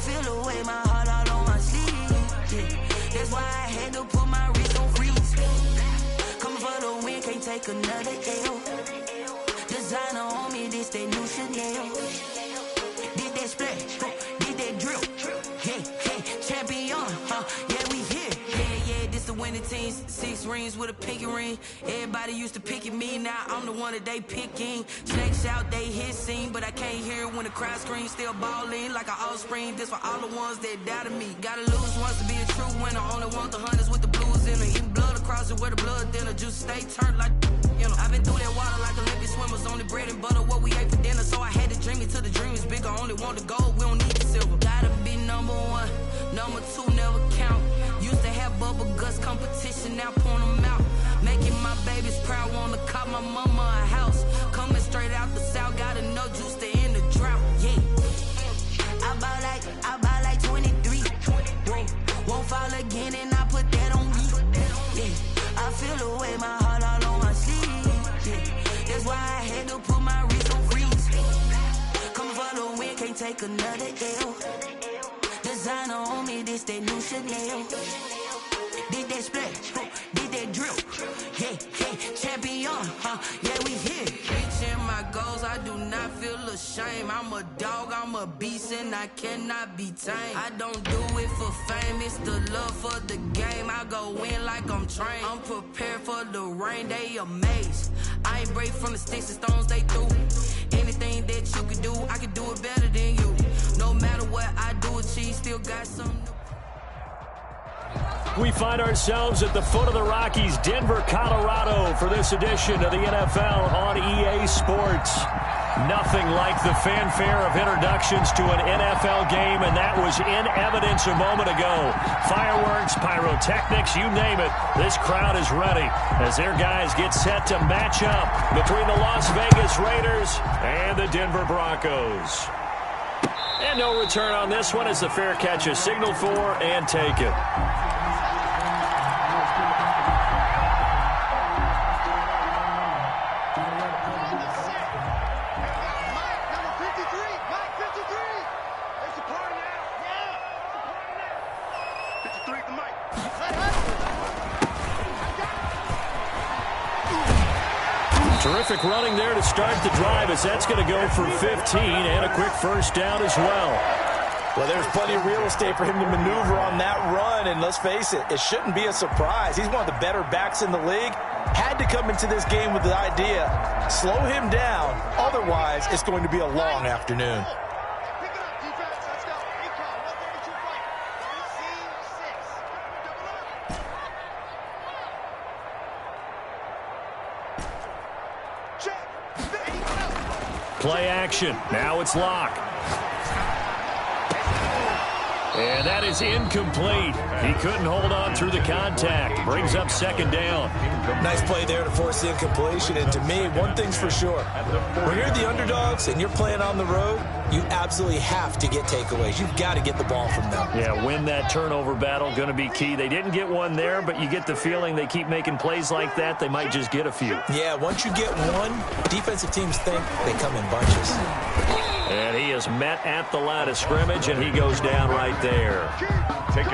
feel the way my heart all on my sleeve. Yeah. That's why I had to put my wrist on freeze. Coming for the win, can't take another L. Designer on me, this that new Chanel. Did that splash, did that drill. Yeah, yeah, champion, yeah, we here. Yeah, this the winning team. 6 rings with a pinky ring. Everybody used to pick at me, now I'm the one that they picking. Snakes out, they hit scene, but I can't hear it when the crowd screams. Still ballin' like an offspring. This for all the ones that doubted me. Gotta lose once to be a true winner. Only want the hunters with the blues in it. Eating blood across it where the blood thinner. Juice stay turned like, you know. I've been through that water like Olympic swimmers. Only bread and butter what we ate for dinner. So I had to dream it till the dream is bigger. Only want the gold, we don't need the silver. Gotta be number 1, number 2 never count. Used to have bubble guts competition, now point them out. Making my babies proud, wanna cop my mama a house. Coming straight out the south, gotta know juice to end the drought. Yeah, I buy like 23. Won't fall again, and I put that on me. Yeah, I feel the way my heart all on my sleeve. Yeah, that's why I had to put my wrist on freeze. Coming for the win, can't take another L. Designer on me, this that new Chanel. Did that splash, did that drill. Yeah, yeah, champion, yeah, we here. Reaching my goals, I do not feel ashamed. I'm a dog, I'm a beast, and I cannot be tamed. I don't do it for fame, it's the love for the game. I go in like I'm trained. I'm prepared for the rain, they amazed. I ain't break from the sticks and stones they threw. Anything that you could do, I could do it better than you. No matter what I do, achieve, still got something new. We find ourselves at the foot of the Rockies, Denver, Colorado, for this edition of the NFL on EA Sports. Nothing like the fanfare of introductions to an NFL game, and that was in evidence a moment ago. Fireworks, pyrotechnics, you name it. This crowd is ready as their guys get set to match up between the Las Vegas Raiders and the Denver Broncos. And no return on this one as the fair catch is signaled for and taken. Terrific running there to start the drive as that's going to go for 15 and a quick first down as well. Well, there's plenty of real estate for him to maneuver on that run, and let's face it, it shouldn't be a surprise. He's one of the better backs in the league. Had to come into this game with the idea, slow him down, otherwise it's going to be a long afternoon. Play action. Now it's Locke. And that is incomplete. He couldn't hold on through the contact. Brings up second down. Nice play there to force the incompletion. And to me, one thing's for sure. When you're the underdogs and you're playing on the road, you absolutely have to get takeaways. You've got to get the ball from them. Yeah, win that turnover battle, going to be key. They didn't get one there, but you get the feeling they keep making plays like that, they might just get a few. Yeah, once you get one, defensive teams think they come in bunches. And he is met at the line of scrimmage, and he goes down right there.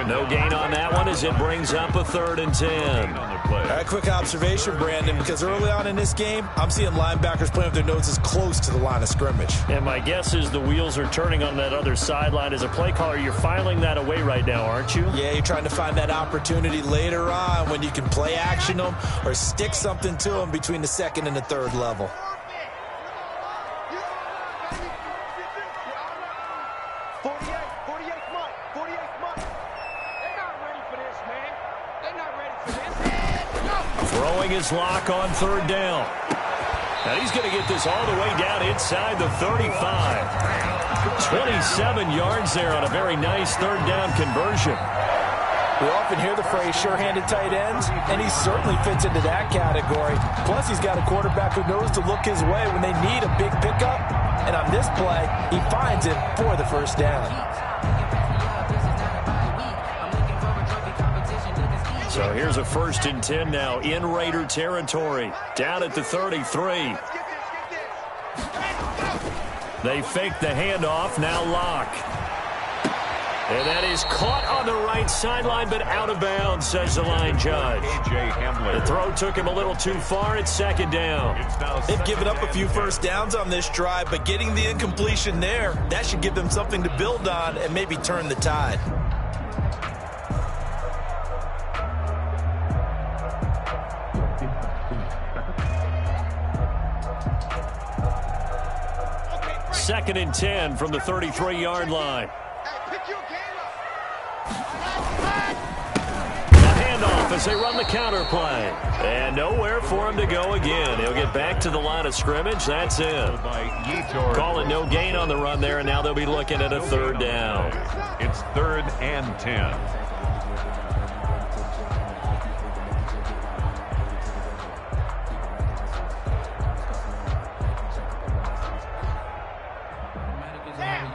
No gain on that one as it brings up a 3rd and 10. All right, quick observation, Brandon, because early on in this game, I'm seeing linebackers playing with their noses close to the line of scrimmage. And my guess is the wheels are turning on that other sideline. As a play caller, you're filing that away right now, aren't you? Yeah, you're trying to find that opportunity later on when you can play action them or stick something to them between the 2nd and the 3rd level. Throwing his Lock on 3rd down. Now he's going to get this all the way down inside the 35. 27 yards there on a very nice 3rd down conversion. We often hear the phrase sure-handed tight ends, and he certainly fits into that category. Plus, he's got a quarterback who knows to look his way when they need a big pickup. And on this play, he finds it for the first down. So here's a 1st and 10 now in Raider territory. Down at the 33. They fake the handoff. Now Locke. And that is caught on the right sideline, but out of bounds, says the line judge. The throw took him a little too far. It's second down. They've given up a few first downs on this drive, but getting the incompletion there, that should give them something to build on and maybe turn the tide. Second and 10 from the 33-yard line. As they run the counter play. And nowhere for him to go again. He'll get back to the line of scrimmage. That's it. Call it no gain on the run there, and now they'll be looking at a third down. It's 3rd and 10.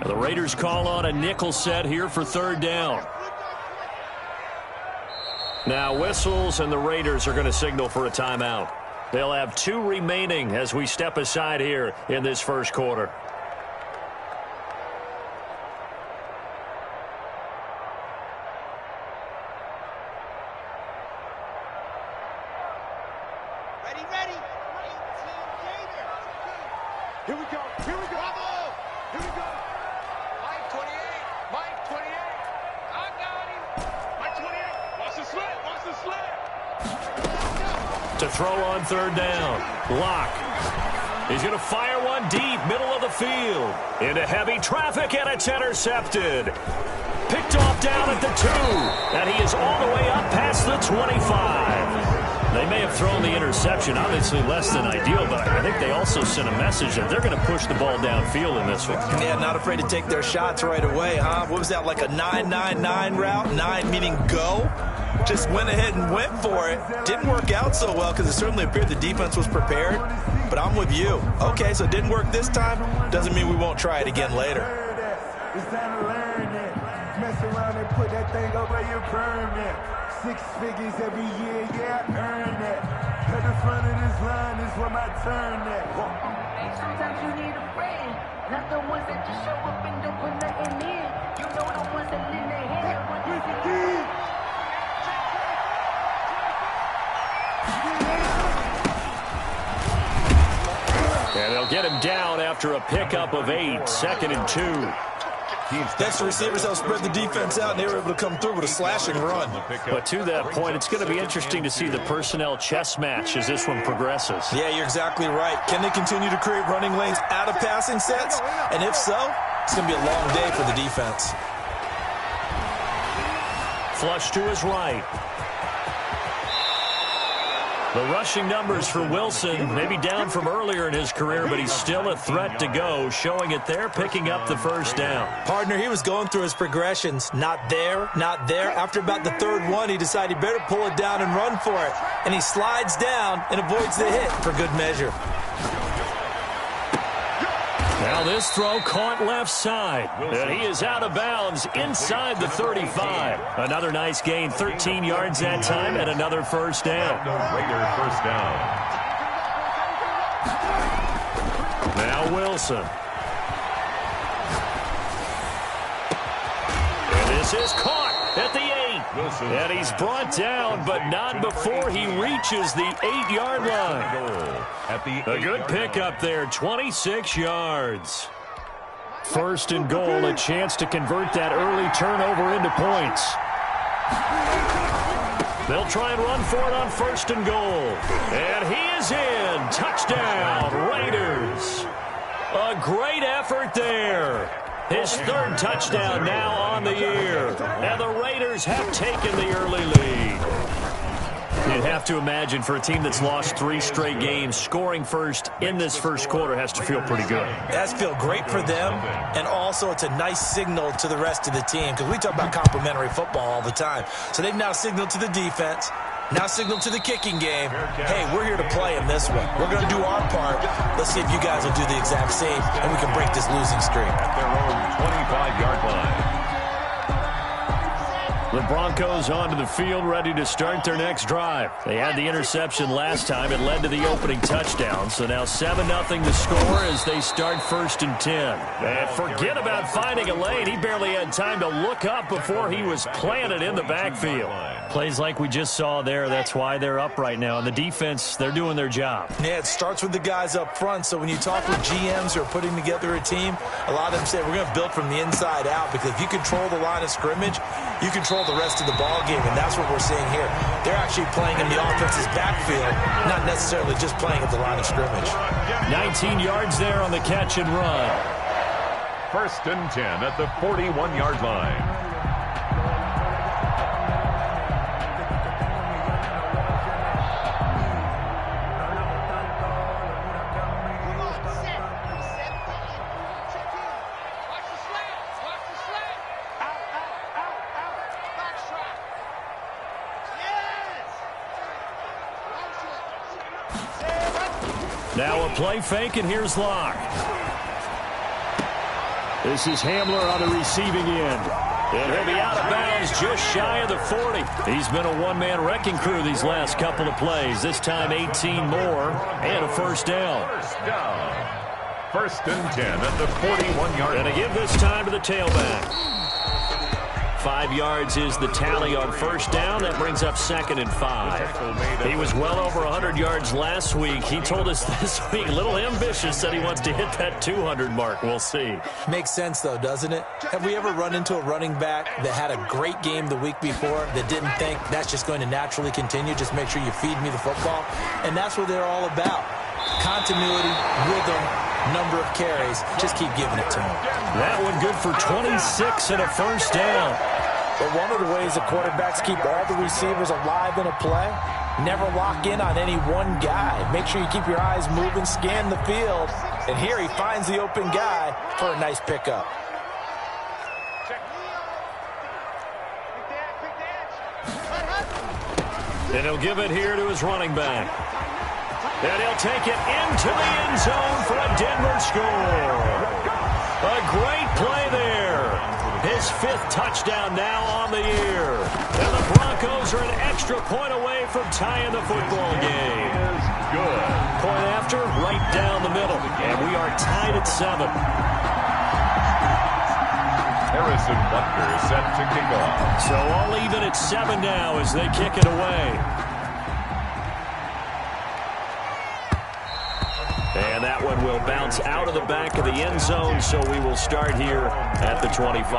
The Raiders call on a nickel set here for third down. Now whistles, and the Raiders are going to signal for a timeout. They'll have 2 remaining as we step aside here in this first quarter. Ready. Here we go. Here we go. Mike 28. I got him. Mike 28. Watch the slant. To throw on third down. Lock. He's going to fire one deep, middle of the field. Into heavy traffic, and it's intercepted. Picked off down at the 2. And he is all the way up past the 25. They may have thrown the interception, obviously less than ideal, but I think they also sent a message that they're going to push the ball downfield in this one. Yeah, not afraid to take their shots right away, huh? What was that, like a 9-9-9 route? 9 meaning go? Just went ahead and went for it. Didn't work out so well because it certainly appeared the defense was prepared, but I'm with you. Okay, so it didn't work this time. Doesn't mean we won't try it again later. It's time to learn it. Mess around and put that thing over your permit. 6 figures every year, yeah, earn that. At the front of this line is where my turn at. Sometimes you need a friend, not the ones that just show up and don't put nothing in. You know the ones that lend their hand. And they'll get him down after a pickup of 8, 2nd and 2. That's the receivers that spread the defense out, and they were able to come through with a slashing run. But to that point, it's going to be interesting to see the personnel chess match as this one progresses. Yeah, you're exactly right. Can they continue to create running lanes out of passing sets? And if so, it's going to be a long day for the defense. Flush to his right. The rushing numbers for Wilson, maybe down from earlier in his career, but he's still a threat to go, showing it there, picking up the first down. Partner, he was going through his progressions. Not there, not there. After about the 3rd one, he decided he better pull it down and run for it. And he slides down and avoids the hit for good measure. Now this throw caught left side, and he is out of bounds inside the 35. Another nice gain, 13 yards that time, and another first down. Raider first down. Now Wilson. And this is caught at the 8. And he's brought down, but not before he reaches the 8-yard line. A good pickup there, 26 yards. First and goal, a chance to convert that early turnover into points. They'll try and run for it on first and goal. And he is in. Touchdown, Raiders. A great effort there. His 3rd touchdown now on the year. And the Raiders have taken the early lead. You'd have to imagine for a team that's lost 3 straight games, scoring first in this first quarter has to feel pretty good. It has to feel great for them, and also it's a nice signal to the rest of the team because we talk about complimentary football all the time. So they've now signaled to the defense, now signaled to the kicking game, hey, we're here to play in this one. We're going to do our part. Let's see if you guys will do the exact same, and we can break this losing streak. At their own 25-yard line. The Broncos onto the field, ready to start their next drive. They had the interception last time. It led to the opening touchdown. So now 7-0 to score as they start 1st and 10. And forget about finding a lane. He barely had time to look up before he was planted in the backfield. Plays like we just saw there. That's why they're up right now. And the defense, they're doing their job. Yeah, it starts with the guys up front. So when you talk with GMs who are putting together a team, a lot of them say we're going to build from the inside out, because if you control the line of scrimmage, you control the rest of the ball game, and that's what we're seeing here. They're actually playing in the offense's backfield, not necessarily just playing at the line of scrimmage. 19 yards there on the catch and run. 1st and 10 at the 41-yard line. Now a play fake, and here's Locke. This is Hamler on the receiving end. And he'll be out of bounds just shy of the 40. He's been a one-man wrecking crew these last couple of plays. This time 18 more and a 1st down. 1st and 10 at the 41-yard line. And to give this time to the tailback. 5 yards is the tally on 1st down. That brings up 2nd and 5. He was well over 100 yards last week. He told us this week, a little ambitious, that he wants to hit that 200 mark. We'll see. Makes sense, though, doesn't it? Have we ever run into a running back that had a great game the week before that didn't think that's just going to naturally continue? Just make sure you feed me the football. And that's what they're all about. Continuity, rhythm, number of carries. Just keep giving it to him. That one good for 26 and a 1st down. But one of the ways the quarterbacks keep all the receivers alive in a play, never lock in on any one guy. Make sure you keep your eyes moving, scan the field. And here he finds the open guy for a nice pickup. And he'll give it here to his running back. And he'll take it into the end zone for a Denver score. A great play there. His 5th touchdown now on the year. And the Broncos are an extra point away from tying the football game. Good. Point after, right down the middle. And we are tied at 7. Harrison Butker is set to kick off. So all even at 7 now as they kick it away. And that one will bounce out of the back of the end zone, so we will start here at the 25.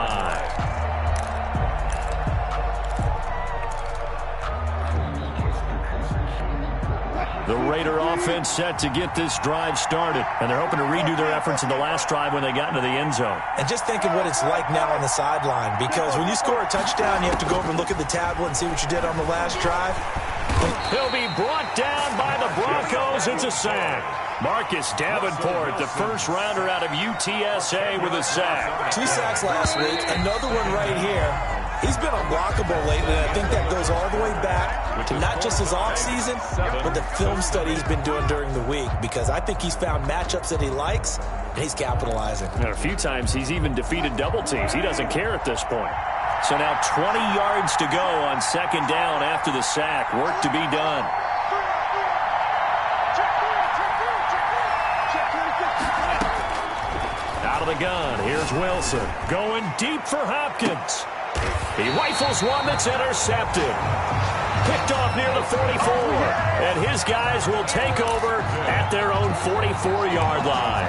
The Raider offense set to get this drive started, and they're hoping to redo their efforts in the last drive when they got into the end zone. And just think of what it's like now on the sideline, because when you score a touchdown, you have to go over and look at the tablet and see what you did on the last drive. He'll be brought down by the Broncos. It's a sack. Marcus Davenport, the first-rounder out of UTSA, with a sack. 2 sacks last week, another one right here. He's been unblockable lately, and I think that goes all the way back to not just his offseason, but the film study he's been doing during the week, because I think he's found matchups that he likes, and he's capitalizing. And a few times he's even defeated double teams. He doesn't care at this point. So now 20 yards to go on 2nd down after the sack. Work to be done. Out of the gun, here's Wilson. Going deep for Hopkins. He rifles one that's intercepted. Picked off near the 44. And his guys will take over at their own 44-yard line.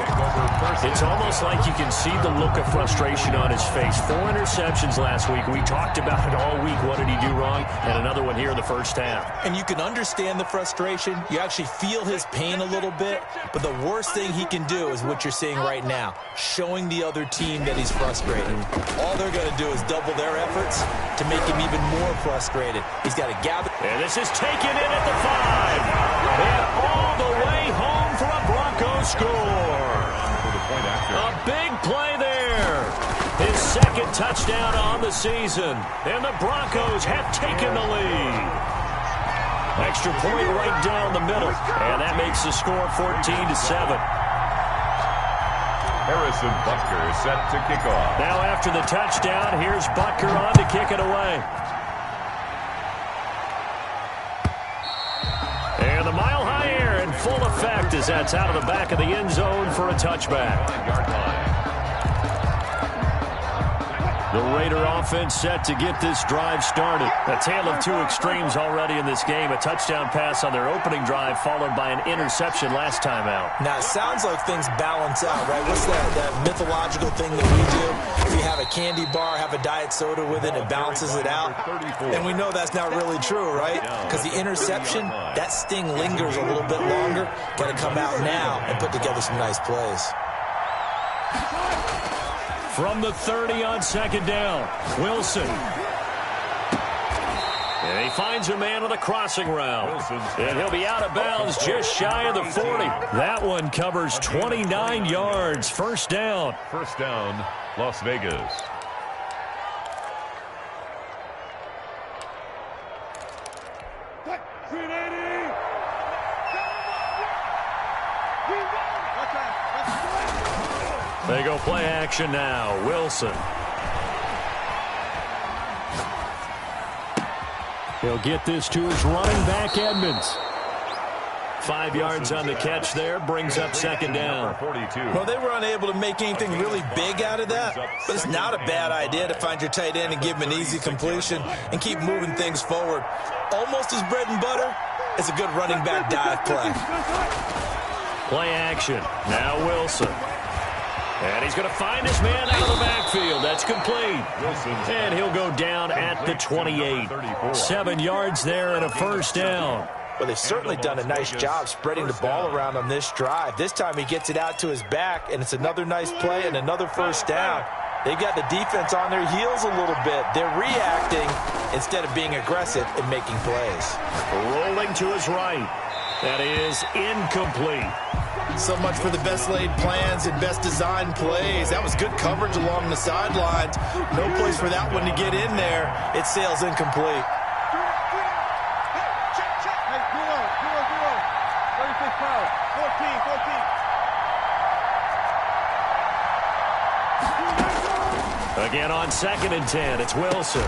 It's almost like you can see the look of frustration on his face. 4 interceptions last week. We talked about it all week. What did he do wrong? And another one here in the first half. And you can understand the frustration. You actually feel his pain a little bit. But the worst thing he can do is what you're seeing right now, showing the other team that he's frustrated. All they're going to do is double their efforts to make him even more frustrated. He's got to gather. And this is taken in at the 5. And all the way home for a Broncos score. A big play there. His 2nd touchdown on the season. And the Broncos have taken the lead. Extra point right down the middle. And that makes the score 14-7. Harrison Butker is set to kick off. Now after the touchdown, here's Butker on to kick it away. And the mile-high air in full effect as that's out of the back of the end zone for a touchback. The Raider offense set to get this drive started. A tale of two extremes already in this game. A touchdown pass on their opening drive followed by an interception last time out. Now, it sounds like things balance out, right? What's that mythological thing that we do? If you have a candy bar, have a diet soda with it, it balances it out. And we know that's not really true, right? Because the interception, that sting lingers a little bit longer. Got to come out now and put together some nice plays. From the 30 on second down, Wilson. And he finds a man on the crossing route. And he'll be out of bounds just shy of the 40. That one covers 29 yards. First down. First down, Las Vegas. They go play action now. Wilson. He'll get this to his running back, Edmonds. 5 yards on the catch there. Brings up second down. Well, they were unable to make anything really big out of that, but it's not a bad idea to find your tight end and give him an easy completion and keep moving things forward. Almost as bread and butter as a good running back dive play. Play action. Now Wilson. And he's going to find his man out of the backfield. That's complete. And he'll go down at the 28. 7 yards there and a first down. Well, they've certainly done a nice job spreading the ball around on this drive. This time he gets it out to his back, and it's another nice play and another first down. They've got the defense on their heels a little bit. They're reacting instead of being aggressive and making plays. Rolling to his right. That is incomplete. So much for the best laid plans and best designed plays. That was good coverage along the sidelines. No place for that one to get in there. It sails incomplete. Again on 2nd and 10, it's Wilson.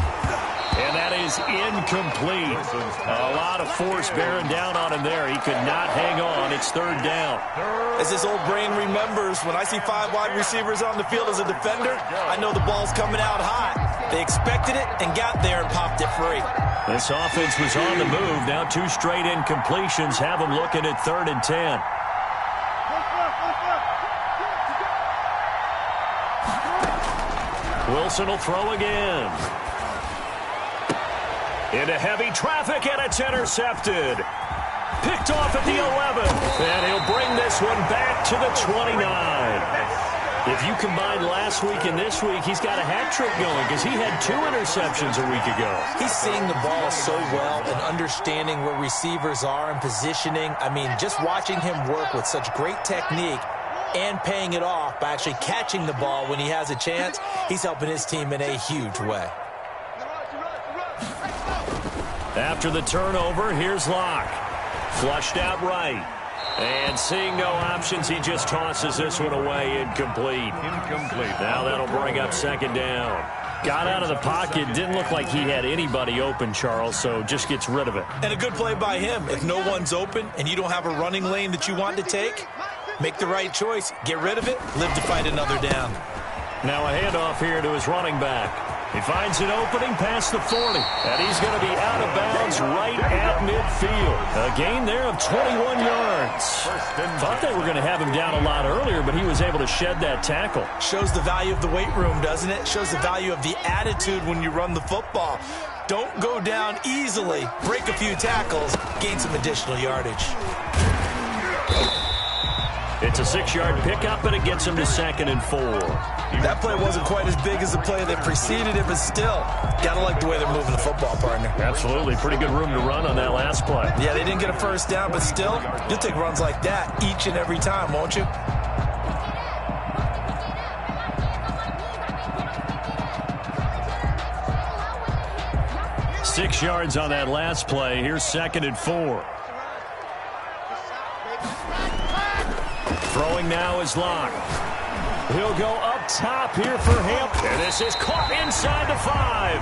And that is incomplete. A lot of force bearing down on him there. He could not hang on. It's third down. As his old brain remembers, when I see 5 wide receivers on the field as a defender, I know the ball's coming out hot. They expected it and got there and popped it free. This offense was on the move. Now 2 straight incompletions have them looking at 3rd and 10. Wilson will throw again. Into heavy traffic, and it's intercepted. Picked off at the 11. And he'll bring this one back to the 29. If you combine last week and this week, he's got a hat trick going because he had 2 interceptions a week ago. He's seeing the ball so well and understanding where receivers are and positioning. I mean, just watching him work with such great technique and paying it off by actually catching the ball when he has a chance, he's helping his team in a huge way. After the turnover, here's Locke. Flushed out right. And seeing no options, he just tosses this one away. Incomplete. Now that'll bring up second down. Got out of the pocket. Didn't look like he had anybody open, Charles, so just gets rid of it. And a good play by him. If no one's open and you don't have a running lane that you want to take, make the right choice. Get rid of it. Live to fight another down. Now a handoff here to his running back. He finds an opening past the 40, and he's going to be out of bounds right at midfield. A gain there of 21 yards. Thought they were going to have him down a lot earlier, but he was able to shed that tackle. Shows the value of the weight room, doesn't it? Shows the value of the attitude when you run the football. Don't go down easily. Break a few tackles. Gain some additional yardage. It's a 6-yard pickup, and it gets him to 2nd and 4. That play wasn't quite as big as the play that preceded it, but still, gotta like the way they're moving the football, partner. Absolutely. Pretty good room to run on that last play. Yeah, they didn't get a first down, but still, you'll take runs like that each and every time, won't you? Six yards on that last play. Here's 2nd and 4. Throwing now is Locke. He'll go up top here for Hampton. And this is caught inside the 5.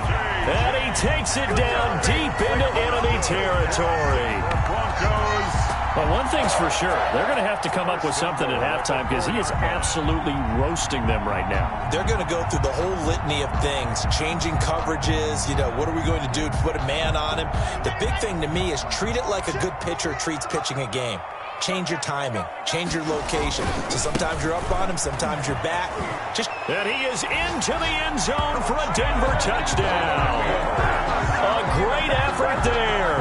And he takes it down deep into enemy territory. Broncos. But one thing's for sure, they're going to have to come up with something at halftime because he is absolutely roasting them right now. They're going to go through the whole litany of things, changing coverages, what are we going to do to put a man on him? The big thing to me is treat it like a good pitcher treats pitching a game. Change your timing, change your location. So sometimes you're up on him, sometimes you're back. And he is into the end zone for a Denver touchdown. A great effort there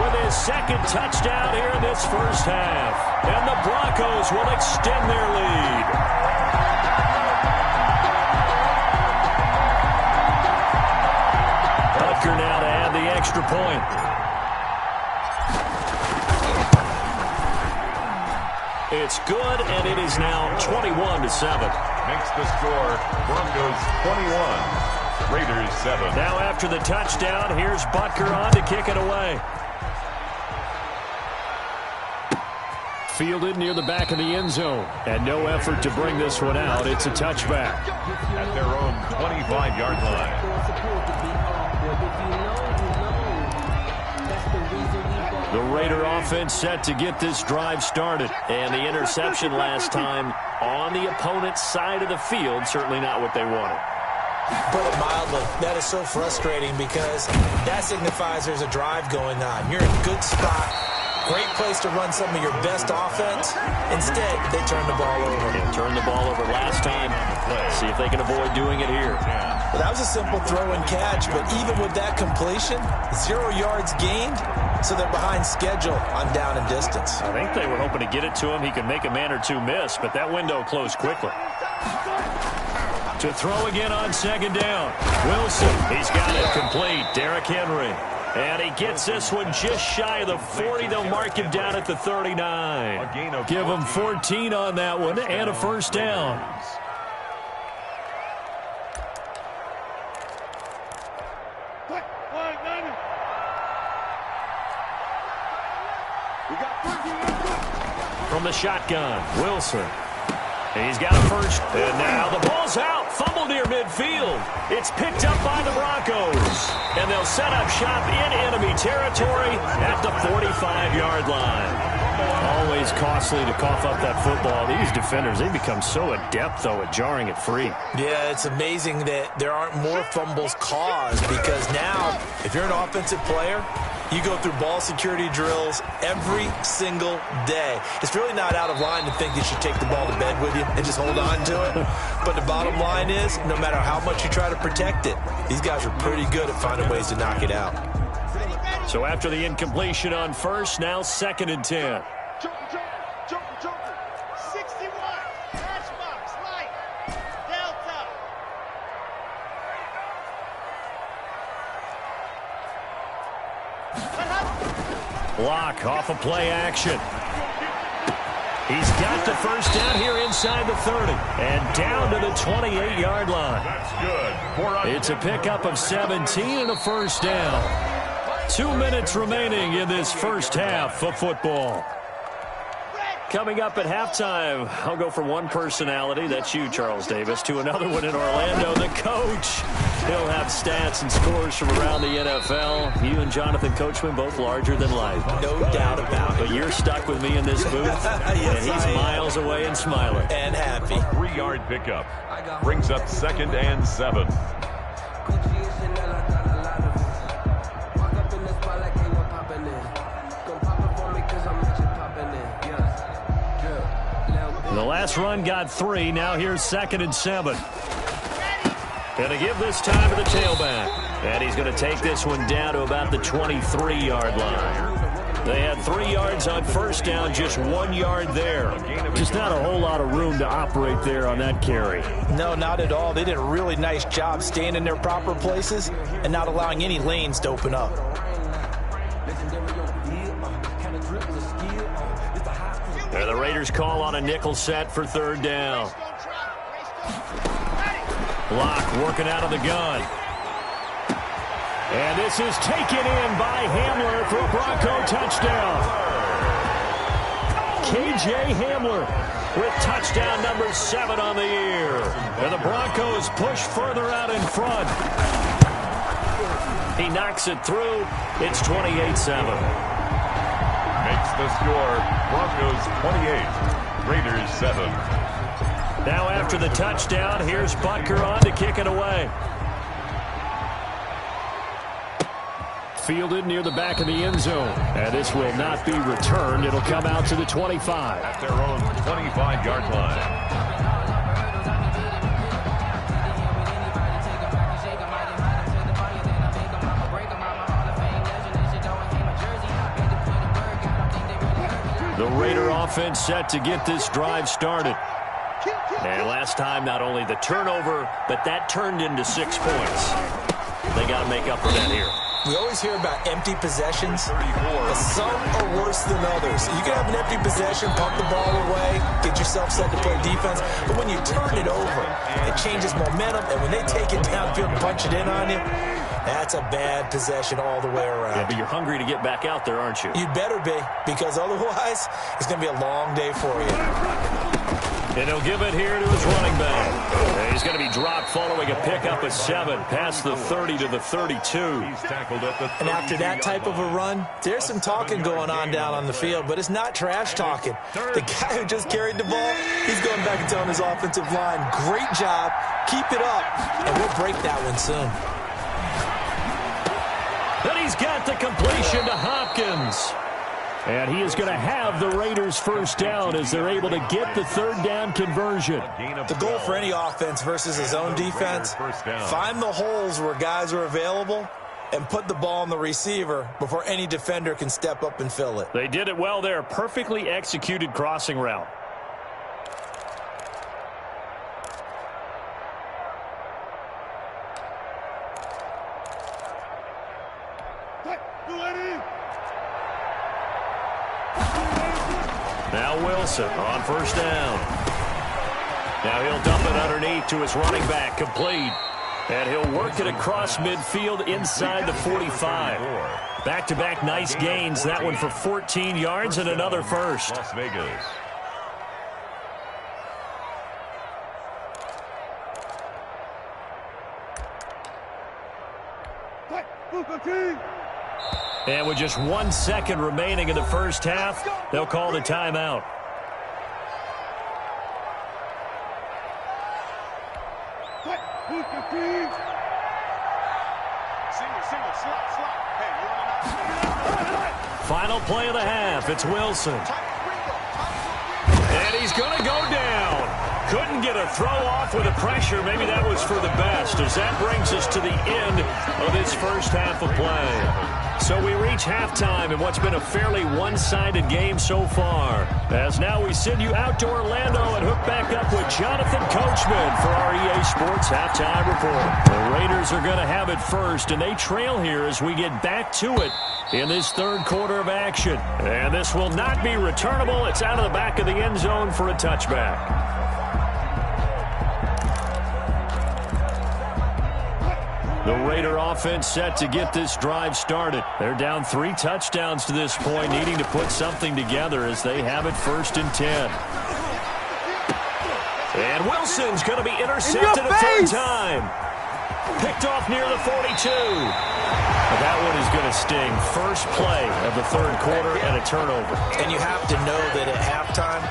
with his second touchdown here in this first half. And the Broncos will extend their lead. Butker now to add the extra point. It's good, and it is now 21-7. Makes the score Broncos 21, Raiders 7. Now after the touchdown, here's Butker on to kick it away. Fielded near the back of the end zone, and no effort to bring this one out. It's a touchback. At their own 25-yard line. The Raider offense set to get this drive started. And the interception last time on the opponent's side of the field, certainly not what they wanted. Put it mildly, that is so frustrating because that signifies there's a drive going on. You're in a good spot. Great place to run some of your best offense. Instead, they turn the ball over. They turned the ball over last time. See if they can avoid doing it here. Well, that was a simple throw and catch, but even with that completion, 0 yards gained, so they're behind schedule on down and distance. I think they were hoping to get it to him. He could make a man or two miss, but that window closed quickly. To throw again on second down. Wilson, he's got it complete. Derrick Henry. And he gets this one just shy of the 40. They'll mark him down at the 39. Give him 14 on that one and a first down. From the shotgun, Wilson. He's got a first, and now the ball's out. Fumble near midfield. It's picked up by the Broncos. And they'll set up shop in enemy territory at the 45-yard line. Always costly to cough up that football. These defenders, they become so adept, though, at jarring it free. Yeah, it's amazing that there aren't more fumbles caused because now, if you're an offensive player, you go through ball security drills every single day. It's really not out of line to think you should take the ball to bed with you and just hold on to it. But the bottom line is, no matter how much you try to protect it, these guys are pretty good at finding ways to knock it out. So after the incompletion on first, now 2nd and 10. Joker. 61. Matchbox. Light. Delta. Block off of play action. He's got the first down here inside the 30 and down to the 28-yard line. That's good. It's a pickup of 17 and a first down. 2 minutes remaining in this first half of football. Coming up at halftime, I'll go from one personality, that's you, Charles Davis, to another one in Orlando, the coach. He'll have stats and scores from around the NFL. You and Jonathan Coachman, both larger than life. No doubt about it. But you're stuck with me in this booth, yes, and he's miles away and smiling. And happy. 3-yard pickup. Brings up 2nd and 7. The last run got 3. Now here's 2nd and 7. Going to give this time to the tailback. And he's going to take this one down to about the 23-yard line. They had 3 yards on first down, just 1 yard there. Just not a whole lot of room to operate there on that carry. No, not at all. They did a really nice job staying in their proper places and not allowing any lanes to open up. And the Raiders call on a nickel set for 3rd down. Block working out of the gun. And this is taken in by Hamler for a Bronco touchdown. K.J. Hamler with touchdown number 7 on the year. And the Broncos push further out in front. He knocks it through. It's 28-7. Makes the score Broncos 28, Raiders 7. Now after the touchdown, here's Butker on to kick it away. Fielded near the back of the end zone. And this will not be returned. It'll come out to the 25. At their own 25-yard line. The Raider offense set to get this drive started. And last time, not only the turnover, but that turned into 6 points. They got to make up for that here. We always hear about empty possessions, but some are worse than others. You can have an empty possession, pump the ball away, get yourself set to play defense, but when you turn it over, it changes momentum, and when they take it downfield and punch it in on you, that's a bad possession all the way around. Yeah, but you're hungry to get back out there, aren't you? You'd better be, because otherwise, it's going to be a long day for you. And he'll give it here to his running back. He's going to be dropped following a pickup of 7 past the 30 to the 32. He's tackled at the 30. And after that type of a run, there's some talking going on down on the field, but it's not trash talking. The guy who just carried the ball, he's going back and telling his offensive line, great job, keep it up, and we'll break that one soon. And he's got the completion to Hopkins. And he is going to have the Raiders first down as they're able to get the third down conversion. The goal for any offense versus his own defense, find the holes where guys are available and put the ball on the receiver before any defender can step up and fill it. They did it well there. Perfectly executed crossing route. Now Wilson on first down. Now he'll dump it underneath to his running back, complete. And he'll work it across midfield inside the 45. Back-to-back nice gains. That one for 14 yards and another first. Las Vegas. And with just 1 second remaining in the first half, they'll call the timeout. Final play of the half. It's Wilson. And he's going to go down. Couldn't get a throw off with the pressure. Maybe that was for the best, as that brings us to the end of this first half of play. So we reach halftime in what's been a fairly one-sided game so far. As now we send you out to Orlando and hook back up with Jonathan Coachman for our EA Sports Halftime Report. The Raiders are going to have it first, and they trail here as we get back to it in this third quarter of action. And this will not be returnable. It's out of the back of the end zone for a touchback. The Raider offense set to get this drive started. They're down 3 touchdowns to this point, needing to put something together as they have it 1st and 10. And Wilson's going to be intercepted a third time. Picked off near the 42. That one is going to sting. First play of the third quarter and a turnover. And you have to know that at halftime,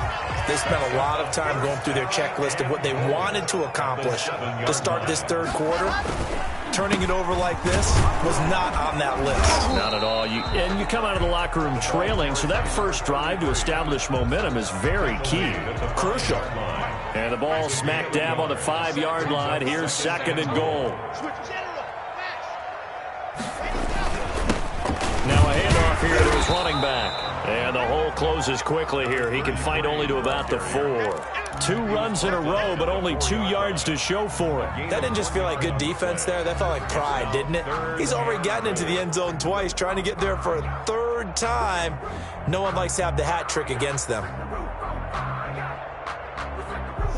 they spent a lot of time going through their checklist of what they wanted to accomplish to start this third quarter. Turning it over like this was not on that list. Not at all. And you come out of the locker room trailing, so that first drive to establish momentum is very key. Crucial. And the ball smack dab on the 5-yard line. Here's 2nd and goal. Now a handoff here to his running back. And the hole closes quickly here. He can fight only to about the 4. 2 runs in a row, but only 2 yards to show for it. That didn't just feel like good defense there. That felt like pride, didn't it? He's already gotten into the end zone twice, trying to get there for a 3rd time. No one likes to have the hat trick against them.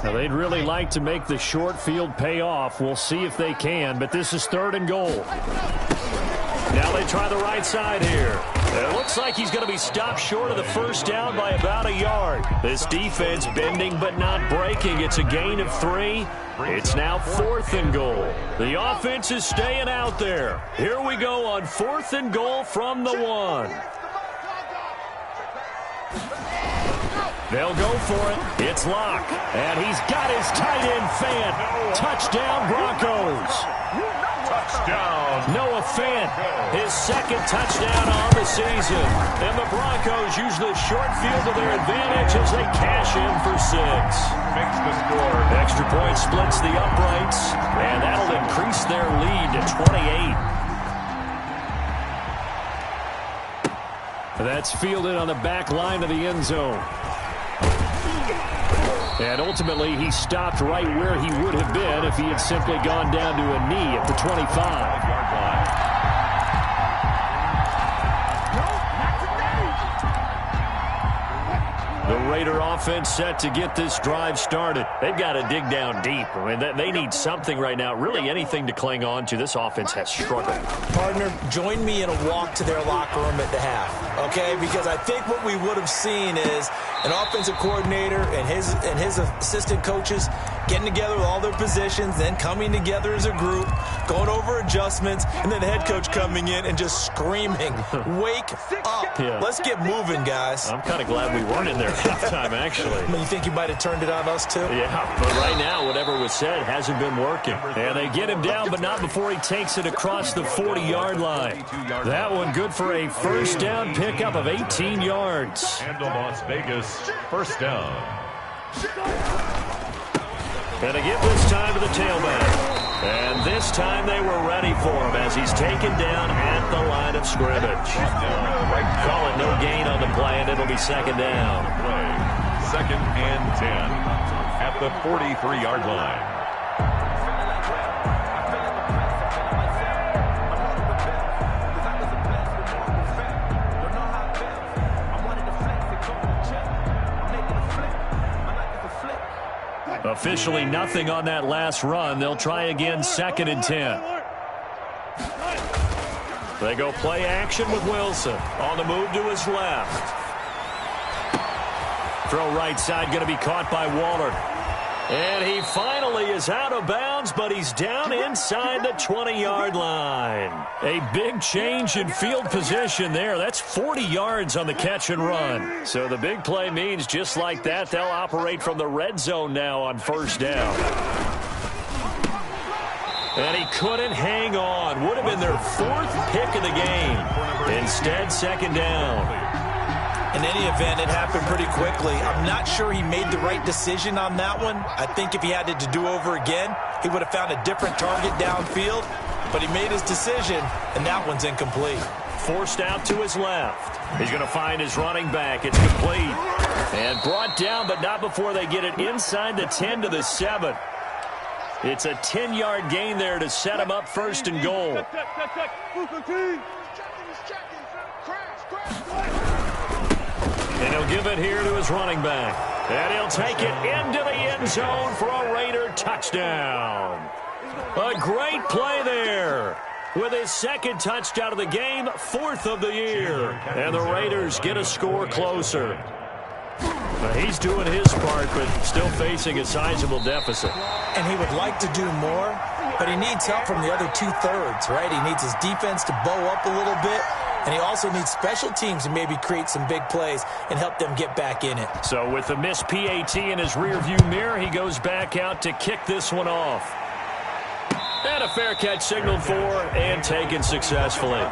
Now, they'd really like to make the short field pay off. We'll see if they can, but this is 3rd and goal. Now they try the right side here. It looks like he's going to be stopped short of the first down by about a yard. This defense bending but not breaking. It's a gain of 3. It's now 4th and goal. The offense is staying out there. Here we go on 4th and goal from the 1. They'll go for it. It's Locke. And he's got his tight end Fant. Touchdown, Broncos. Touchdown. Noah Fant, his 2nd touchdown on the season. And the Broncos use the short field to their advantage as they cash in for 6. Makes the score. Extra point splits the uprights. And that'll increase their lead to 28. That's fielded on the back line of the end zone. And ultimately, he stopped right where he would have been if he had simply gone down to a knee at the 25-yard line. The Raider offense set to get this drive started. They've got to dig down deep. I mean, they need something right now, really anything to cling on to. This offense has struggled. Partner, join me in a walk to their locker room at the half, okay? Because I think what we would have seen is an offensive coordinator and his assistant coaches getting together with all their positions, then coming together as a group, going over adjustments, and then the head coach coming in and just screaming, wake up. Yeah. Let's get moving, guys. I'm kind of glad we weren't in there at halftime, actually. I mean, you think you might have turned it on us, too? Yeah, but right now, whatever was said hasn't been working. And they get him down, but not before he takes it across the 40-yard line. That one good for a first down pickup of 18 yards. And the Las Vegas first down. And a give this time to the tailback. And this time they were ready for him as he's taken down at the line of scrimmage. Call it no gain on the play, and it'll be 2nd down. 2nd and 10 at the 43-yard line. Officially nothing on that last run. They'll try again 2nd and 10. They go play action with Wilson. On the move to his left. Throw right side going to be caught by Waller. And he finally is out of bounds, but he's down inside the 20-yard line. A big change in field position there. That's 40 yards on the catch and run. So the big play means just like that, they'll operate from the red zone now on first down. And he couldn't hang on. Would have been their 4th pick of the game. Instead, 2nd down. In any event, it happened pretty quickly. I'm not sure he made the right decision on that one. I think if he had it to do over again, he would have found a different target downfield. But he made his decision, and that one's incomplete. Forced out to his left. He's going to find his running back. It's complete. And brought down, but not before they get it inside the 10 to the 7. It's a 10-yard gain there to set him up 1st and goal. And he'll give it here to his running back. And he'll take it into the end zone for a Raider touchdown. A great play there. With his 2nd touchdown of the game, 4th of the year. And the Raiders get a score closer. He's doing his part, but still facing a sizable deficit. And he would like to do more, but he needs help from the other 2/3, right? He needs his defense to bow up a little bit, and he also needs special teams to maybe create some big plays and help them get back in it. So with the missed PAT in his rearview mirror, he goes back out to kick this one off. And a fair catch signaled for and taken successfully.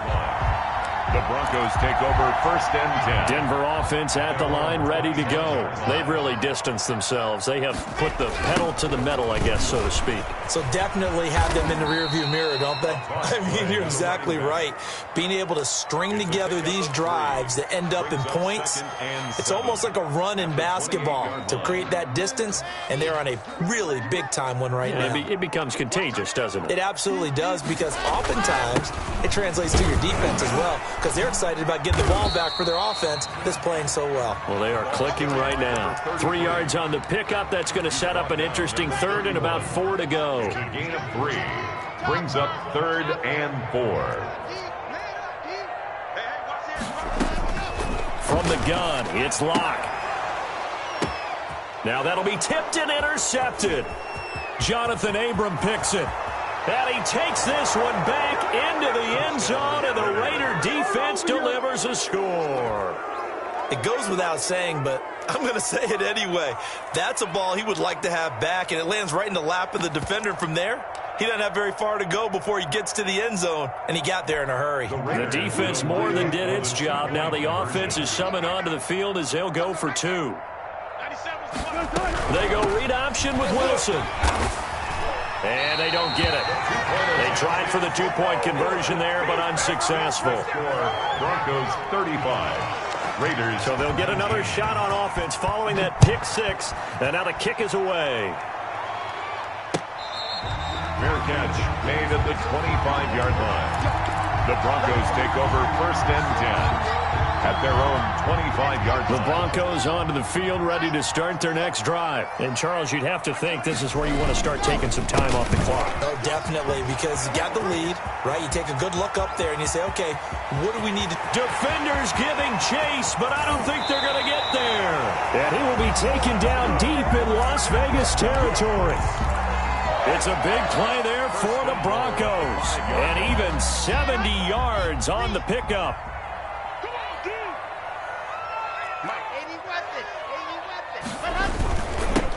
The Broncos take over 1st and 10. Denver offense at the line, ready to go. They've really distanced themselves. They have put the pedal to the metal, I guess, so to speak. So definitely have them in the rearview mirror, don't they? I mean, you're exactly right. Being able to string together these drives that end up in points, it's almost like a run in basketball to create that distance, and they're on a really big-time one right now. It becomes contagious, doesn't it? It absolutely does, because oftentimes it translates to your defense as well, because they're excited about getting the ball back for their offense that's playing so well. Well, they are clicking right now. 3 yards on the pickup. That's going to set up an interesting 3rd and about 4 to go. A gain of 3 brings up 3rd and 4. the gun. It's Locke. Now that'll be tipped and intercepted. Jonathan Abram picks it. And he takes this one back into the end zone, and the Raider defense delivers a score. It goes without saying, but I'm going to say it anyway. That's a ball he would like to have back, and it lands right in the lap of the defender. From there, he doesn't have very far to go before he gets to the end zone, and he got there in a hurry. The defense more than did its job. Now the offense is summoned onto the field as they'll go for two. They go read option with Wilson. And they don't get it. They tried for the two-point conversion there, but unsuccessful. Broncos 35. Raiders. So they'll get another shot on offense following that pick six. And now the kick is away. Fair catch made at the 25-yard line. The Broncos take over 1st and 10 at their own 25-yard line. The Broncos onto the field, ready to start their next drive. And, Charles, you'd have to think this is where you want to start taking some time off the clock. Oh, definitely, because you got the lead, right? You take a good look up there, and you say, okay, what do we need to do? Defenders giving chase, but I don't think they're going to get there. And he will be taken down deep in Las Vegas territory. It's a big play there for the Broncos. And even 70 yards on the pickup.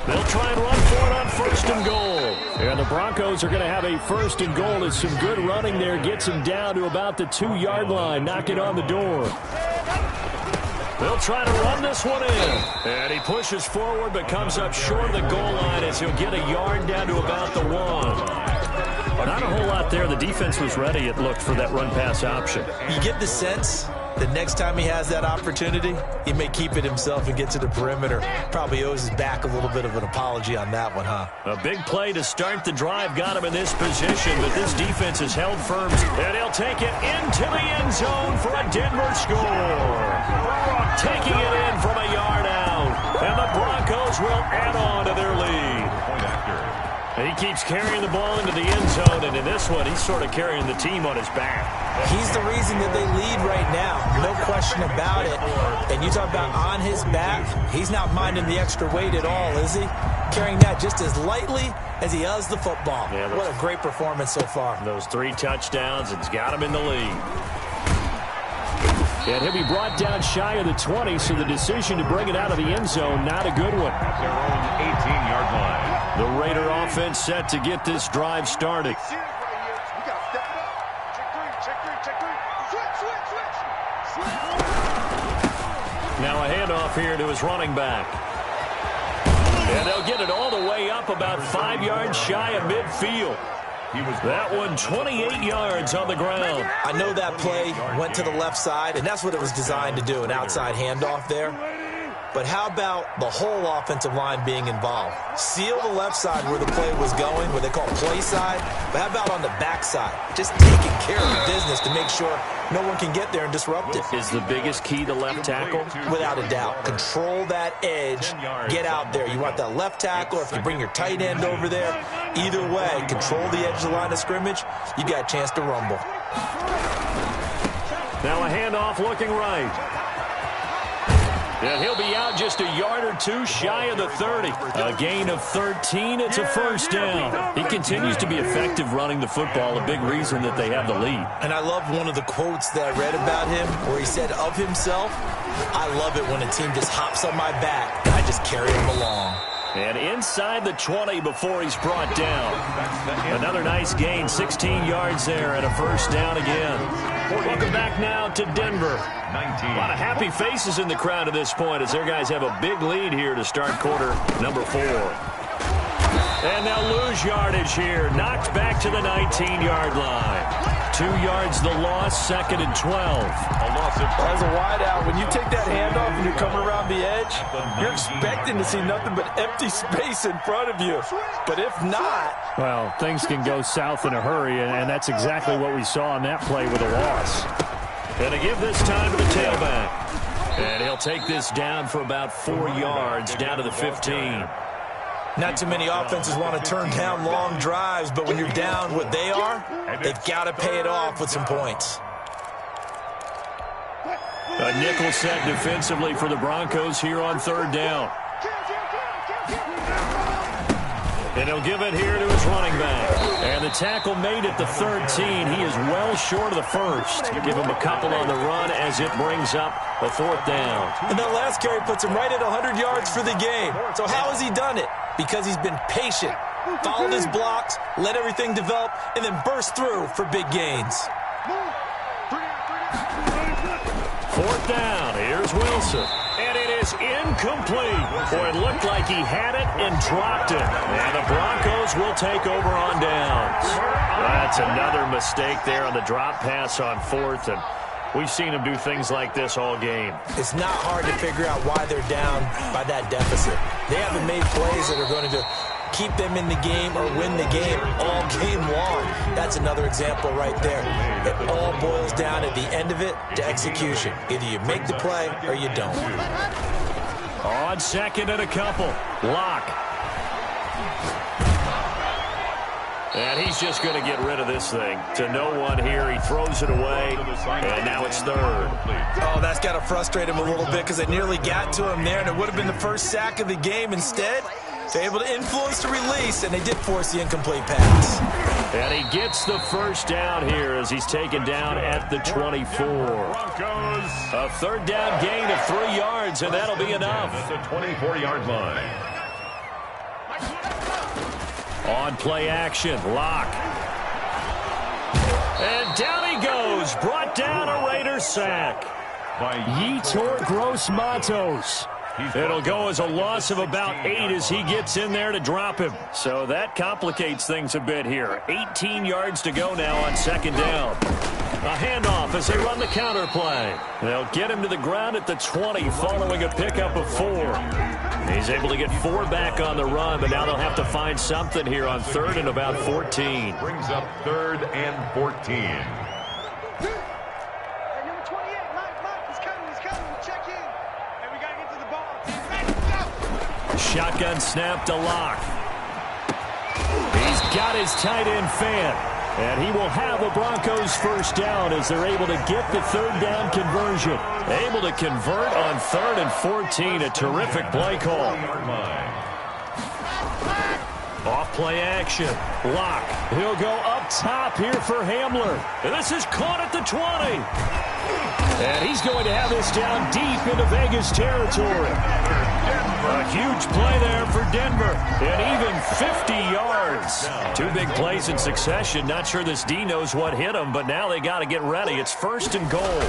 They'll try and run for it on 1st and goal. And the Broncos are going to have a 1st and goal as some good running there gets him down to about the 2-yard line, knocking on the door. They'll try to run this one in. And he pushes forward but comes up short of the goal line as he'll get a yard down to about the 1. Not a whole lot there. The defense was ready, it looked, for that run-pass option. You get the sense that next time he has that opportunity, he may keep it himself and get to the perimeter. Probably owes his back a little bit of an apology on that one, huh? A big play to start the drive got him in this position, but this defense has held firm. And he'll take it into the end zone for a Denver score. Taking it in from a yard out. And the Broncos will add on to their lead. And he keeps carrying the ball into the end zone, and in this one, he's sort of carrying the team on his back. He's the reason that they lead right now. No question about it. And you talk about on his back, he's not minding the extra weight at all, is he? Carrying that just as lightly as he does the football. Yeah, what a great performance so far. Those 3 touchdowns, it's got him in the lead. And he'll be brought down shy of the 20, so the decision to bring it out of the end zone, not a good one. At their own 18-yard line. The Raider offense set to get this drive started. Now a handoff here to his running back. And they'll get it all the way up about 5 yards shy of midfield. That one 28 yards on the ground. I know that play went to the left side, and that's what it was designed to do, an outside handoff there. But how about the whole offensive line being involved? Seal the left side where the play was going, what they call play side. But how about on the back side? Just taking care of business to make sure no one can get there and disrupt it. Is the biggest key to left tackle? Without a doubt. Control that edge. Get out there. You want that left tackle, or if you bring your tight end over there, either way, control the edge of the line of scrimmage, you got a chance to rumble. Now a handoff looking right. And he'll be out just a yard or two shy of the 30. A gain of 13. It's a first down. He continues to be effective running the football, a big reason that they have the lead. And I love one of the quotes that I read about him where he said of himself, I love it when a team just hops on my back and I just carry him along. And inside the 20 before he's brought down. Another nice gain, 16 yards there and a first down again. Welcome back now to Denver. 19. A lot of happy faces in the crowd at this point as their guys have a big lead here to start quarter number 4. And they'll lose yardage here. Knocked back to the 19-yard line. 2 yards the loss, 2nd and 12. As a wideout, when you take that handoff and you're coming around the edge, you're expecting to see nothing but empty space in front of you. But if not... Well, things can go south in a hurry, and that's exactly what we saw on that play with a loss. And to give this time to the tailback. And he'll take this down for about 4 yards, down to the 15. Not too many offenses want to turn down long drives, but when you're down what they are, they've got to pay it off with some points. A nickel set defensively for the Broncos here on third down. And he'll give it here to his running back. And the tackle made at the 13. He is well short of the first. Give him a couple on the run as it brings up a fourth down. And that last carry puts him right at 100 yards for the game. So how has he done it? Because he's been patient, followed his blocks, let everything develop, and then burst through for big gains. Fourth down. Here's Wilson. And it is incomplete. Boy, it looked like he had it and dropped it. And the Broncos will take over on downs. That's another mistake there on the drop pass on fourth. And we've seen him do things like this all game. It's not hard to figure out why they're down by that deficit. They haven't made plays that are going to keep them in the game or win the game all game long. That's another example right there. It all boils down at the end of it to execution. Either you make the play or you don't. On second and a couple. Lock. And he's just going to get rid of this thing. To no one here. He throws it away. And now it's third. Oh, that's got to frustrate him a little bit because they nearly got to him there, and it would have been the first sack of the game. Instead, they're able to influence the release, and they did force the incomplete pass. And he gets the first down here as he's taken down at the 24. A third down gain of 3 yards, and that'll be enough. At the 24-yard line. On play action, Lock. And down he goes. Brought down a Raiders sack. Yetur Gross-Matos. It'll go as a loss of about 8 as he gets in there to drop him. So that complicates things a bit here. 18 yards to go now on second down. A handoff as they run the counter play. They'll get him to the ground at the 20 following a pickup of 4. He's able to get 4 back on the run, but now they'll have to find something here on third and about 14. Brings up third and 14. Shotgun snap to Lock. He's got his tight end fan. And he will have a Broncos first down as they're able to get the third down conversion. Able to convert on third and 14. A terrific play call. Off play action. Lock. He'll go up top here for Hamler. And this is caught at the 20. And he's going to have this down deep into Vegas territory. A huge play there for Denver. And even 50 yards. 2 big plays in succession. Not sure this D knows what hit him, but now they got to get ready. It's first and goal.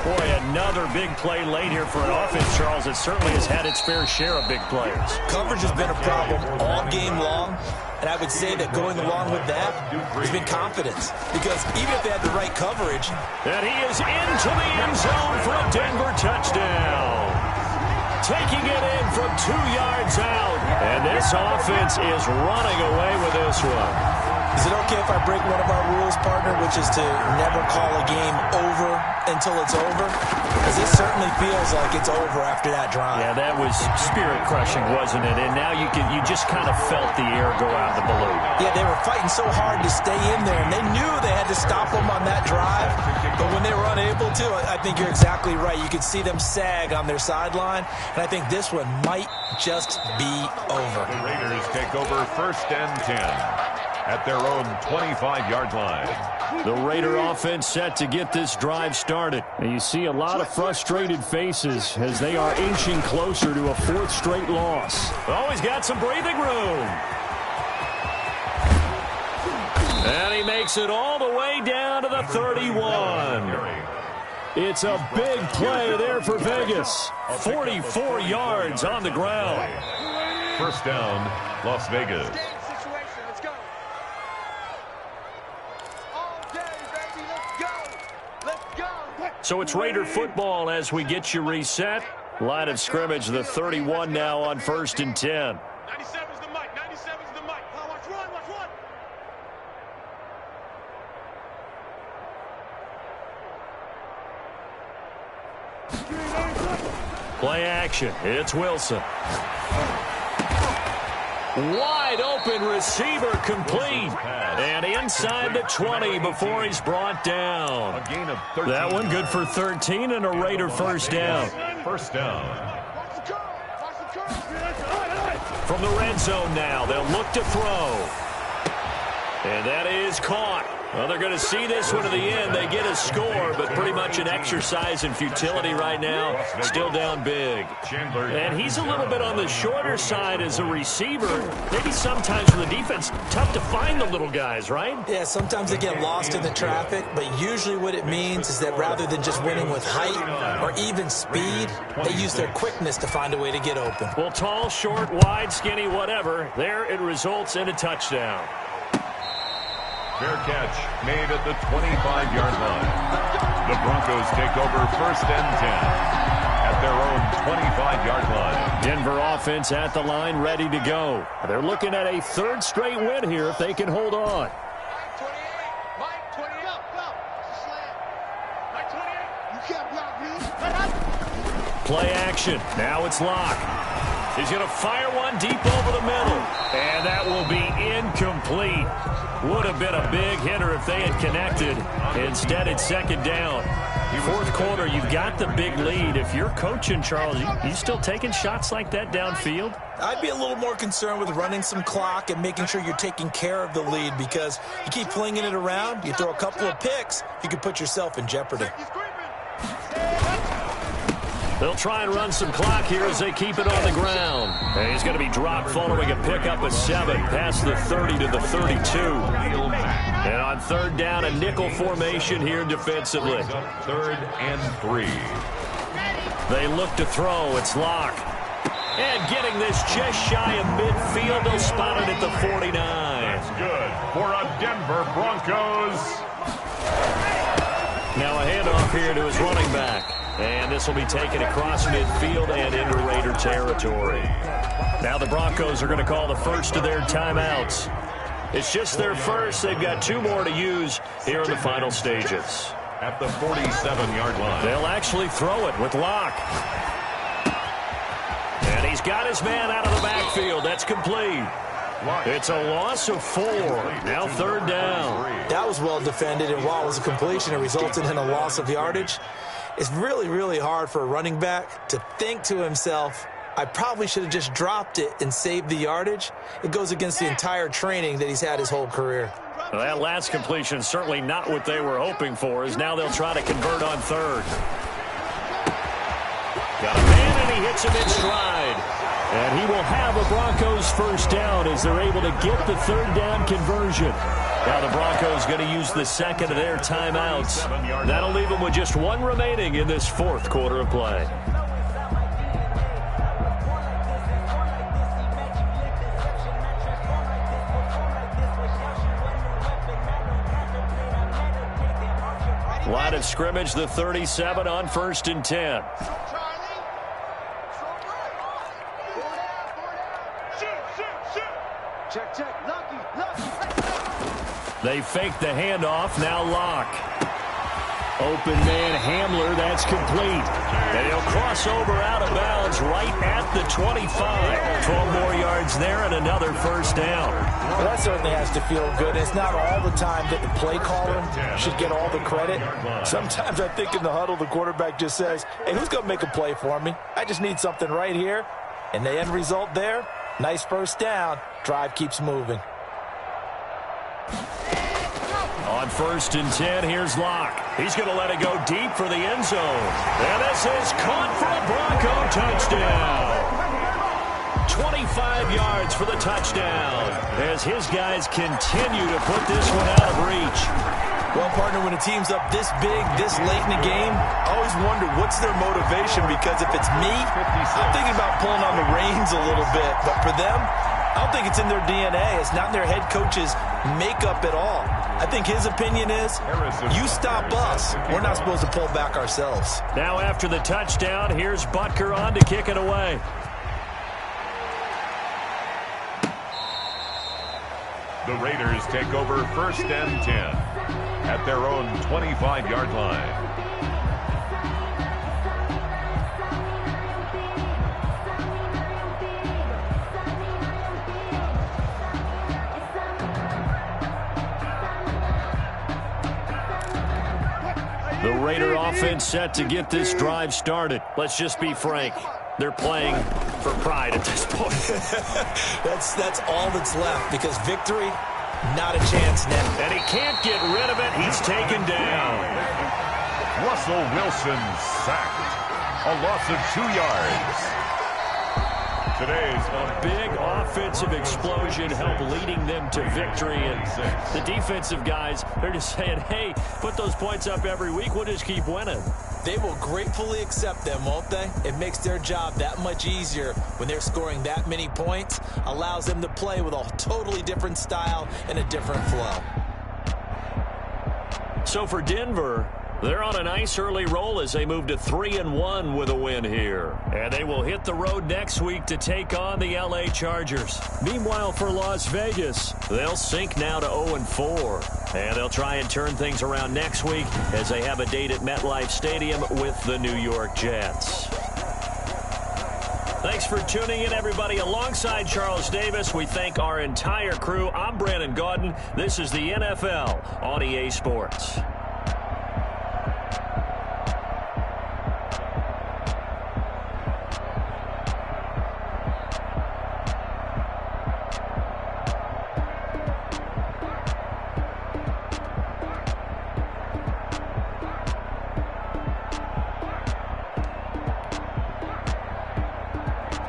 Boy, another big play late here for an offense, Charles. It certainly has had its fair share of big plays. Coverage has been a problem all game long. And I would say that going along with that has been confidence. Because even if they had the right coverage. And he is into the end zone for a Denver touchdown. Taking it in from 2 yards out. And this offense is running away with this one. Is it okay if I break one of our rules, partner, which is to never call a game over until it's over? Because it certainly feels like it's over after that drive. Yeah, that was spirit-crushing, wasn't it? And now you just kind of felt the air go out of the balloon. Yeah, they were fighting so hard to stay in there, and they knew they had to stop them on that drive. But when they were unable to, I think you're exactly right. You could see them sag on their sideline, and I think this one might just be over. The Raiders take over first and 10. At their own 25-yard line. The Raider offense set to get this drive started. And you see a lot of frustrated faces as they are inching closer to a 4th straight loss. Oh, he's got some breathing room. And he makes it all the way down to the 31. It's a big play there for Vegas. 44 yards on the ground. First down, Las Vegas. So it's Raider football as we get you reset. Line of scrimmage, the 31 now on first and 10. 97's the mic. 97's the mic. Watch one. Play action. It's Wilson. Wide open receiver complete. And inside the 20 before he's brought down. A gain of 13. That one good for 13 and a Raider first down. First down. From the red zone now, they'll look to throw. And that is caught. Well, they're going to see this one to the end. They get a score, but pretty much an exercise in futility right now. Still down big. And he's a little bit on the shorter side as a receiver. Maybe sometimes for the defense, tough to find the little guys, right? Yeah, sometimes they get lost in the traffic, but usually what it means is that rather than just winning with height or even speed, they use their quickness to find a way to get open. Well, tall, short, wide, skinny, whatever. There it results in a touchdown. Fair catch made at the 25-yard line. The Broncos take over first and 10 at their own 25-yard line. Denver offense at the line, ready to go. They're looking at a third straight win here if they can hold on. Mike 28. Mike 28. Go. Slam. Mike 28. You can't block me. Play action. Now it's Locke. He's going to fire one deep over the middle. And that will be incomplete. Would have been a big hitter if they had connected. Instead, it's second down. Fourth quarter, you've got the big lead. If you're coaching, Charles, you still taking shots like that downfield? I'd be a little more concerned with running some clock and making sure you're taking care of the lead, because you keep flinging it around, you throw a couple of picks, you could put yourself in jeopardy. They'll try and run some clock here as they keep it on the ground. And he's going to be dropped following a pickup of 7 past the 30 to the 32. And on third down, a nickel formation here defensively. Third and 3. They look to throw. It's Locke. And getting this just shy of midfield. They'll spot it at the 49. That's good for a Denver Broncos. Now a handoff here to his running back. And this will be taken across midfield and into Raider territory. Now the Broncos are going to call the first of their timeouts. It's just their first. They've got 2 more to use here in the final stages. At the 47-yard line. They'll actually throw it with Locke. And he's got his man out of the backfield. That's complete. It's a loss of 4. Now third down. That was well defended, and while it was a completion, it resulted in a loss of yardage. It's really, really hard for a running back to think to himself, I probably should have just dropped it and saved the yardage. It goes against the entire training that he's had his whole career. Well, that last completion certainly not what they were hoping for, as now they'll try to convert on third. Got a man, and he hits him in stride. And he will have a Broncos first down as they're able to get the third down conversion. Now the Broncos going to use the second of their timeouts. That'll leave them with just 1 remaining in this fourth quarter of play. Line of scrimmage, the 37 on first and 10. They fake the handoff. Now Locke. Open man Hamler. That's complete. And he'll cross over out of bounds right at the 25. 12 more yards there and another first down. Well, that certainly has to feel good. It's not all the time that the play caller should get all the credit. Sometimes I think in the huddle, the quarterback just says, hey, who's going to make a play for me? I just need something right here. And the end result there, nice first down. Drive keeps moving. On first and 10, here's Locke. He's going to let it go deep for the end zone. And this is caught for a Bronco touchdown. 25 yards for the touchdown as his guys continue to put this one out of reach. Well, partner, when a team's up this big, this late in the game, I always wonder what's their motivation, because if it's me, I'm thinking about pulling on the reins a little bit. But for them, I don't think it's in their DNA. It's not in their head coach's makeup at all. I think his opinion is, you stop us, we're not supposed to pull back ourselves. Now after the touchdown, here's Butker on to kick it away. The Raiders take over first and 10 at their own 25-yard line. offense set to get this drive started. Let's just be frank. They're playing for pride at this point. That's all that's left, because victory, not a chance now. And he can't get rid of it. He's taken down. Russell Wilson sacked. A loss of 2 yards. Today's a big offensive explosion helped leading them to victory. And the defensive guys, they're just saying, hey, put those points up every week. We'll just keep winning. They will gratefully accept them, won't they? It makes their job that much easier when they're scoring that many points. Allows them to play with a totally different style and a different flow. So for Denver, they're on a nice early roll as they move to 3-1 with a win here. And they will hit the road next week to take on the LA Chargers. Meanwhile, for Las Vegas, they'll sink now to 0-4. And they'll try and turn things around next week as they have a date at MetLife Stadium with the New York Jets. Thanks for tuning in, everybody. Alongside Charles Davis, we thank our entire crew. I'm Brandon Gaudin. This is the NFL on EA Sports.